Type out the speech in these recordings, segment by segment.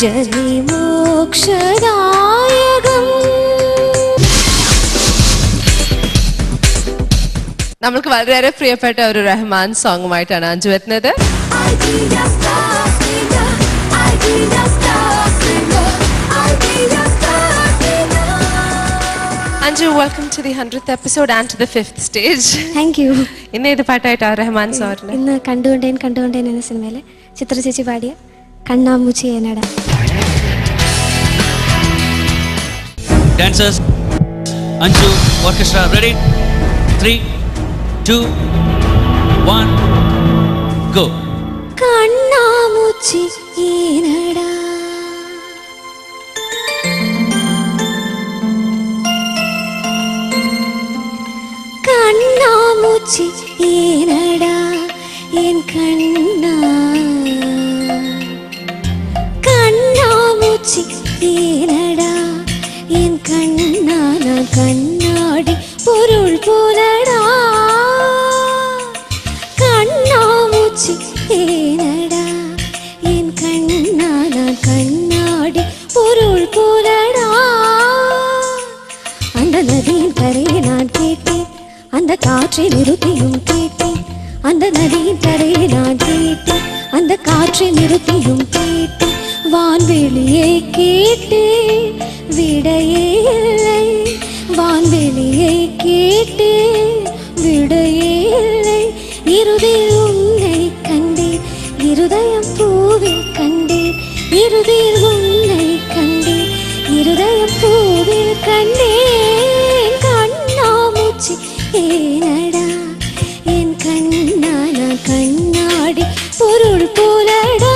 ജനി മോക്ഷദായകം. നമ്മൾക്ക് വളരെയേറെ പ്രിയപ്പെട്ട ഒരു റഹ്മാൻ സോങ്ങുമായിട്ടാണ് അഞ്ജു എത്തുന്നത്. Anju, welcome to the 100th episode and to the 5th stage. Thank you. ഇന്ന് ഏത് പാട്ടായിട്ടാണ് റഹ്മാൻ സാറിന്? ഇന്ന് കണ്ടുകൊണ്ടേൻ എന്ന സിനിമയിലെ ചിത്ര ചേച്ചി പാടിയ കണ്ണാമൂച്ചി എന്നട. Dancers, Anju, orchestra, ready? 3, 2, 1, go. കണ്ണാമൂച്ചി എന്നട കണ്ണാമൂച്ചി ഏനടാ എൻ കണ്ണാ കണ്ണാമൂച്ചി ഏനടാ എൻ കണ്ണാ நான் கண்ணாடி பொருள் போலடா கண்ணாமூச்சி ஏனடா என் கண்ணா நான் கண்ணாடி பொருள் போலடா அந்த நதியின் கரையை நான் கேட்டேன் அந்த காற்றை நிறுத்தியும் கேட்டேன் அந்த நதியின் கரையை நான் கேட்டேன் அந்த காற்றை நிறுத்தியும் கேட்டேன் வான்வெளியை கேட்டேன் விடையே இல்லை வான்வெளியை கேட்டேன் விடையே இல்லை இருதில் உன்னை கண்டேன் இருதயம் பூவில் கண்டேன் இருதில் உன்னை கண்டேன் இருதயம் பூவில் கண்டேன் கண்ணாமூச்சி ஏனடா என் கண்ணா நான் கண்ணாடி பொருள் போலடா.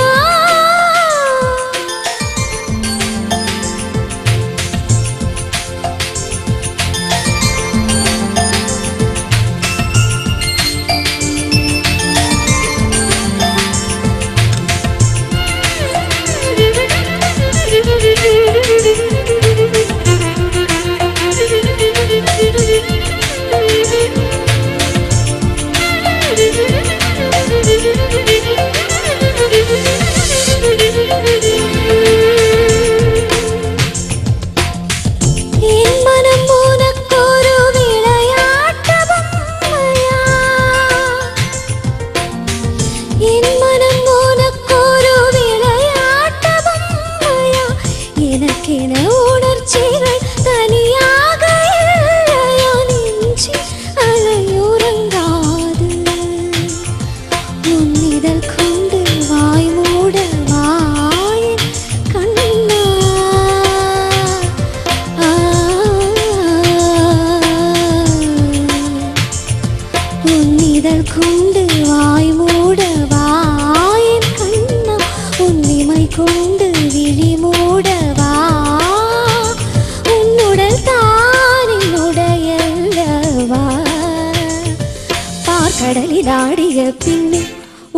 கடலிலாடிய பின்னு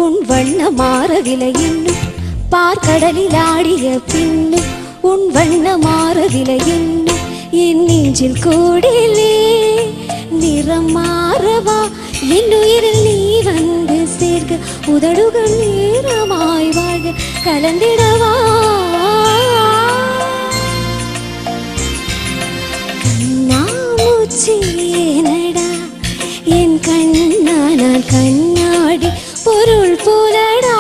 உன் வண்ண மாறவில்லை இன்னும் பார்க்கடலிலாடிய பின்னு உன் வண்ண மாறவில்லை இன்னும் என் நெஞ்சில் கூடிலே நிறம் மாறவா என் உயிரில் நீ வந்து சேர்க்க உதடுகள் நேரமாய் வாழ்க கலந்திடவா கண்ணாமூச்சி ஏனடா என் கண்ணா நான் கண்ணாடி பொருள் போலடா.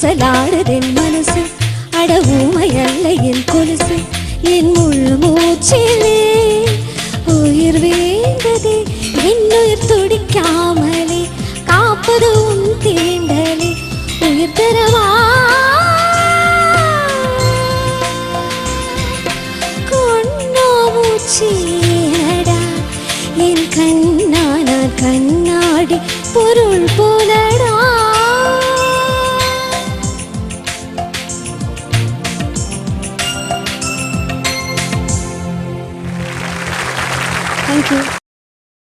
ஊசலாடுதென் மனசு அட ஊமையல்ல என் கொலுசு என் முழு மூச்சிலே உயிர் வேண்டதே என்னுயிர் துடிக்காமலே காப்பது உன் தீண்டலே உயிர் தரவா கொண்டாமூச்சியடா என் கண்ணான கண்ணாடி பொருள்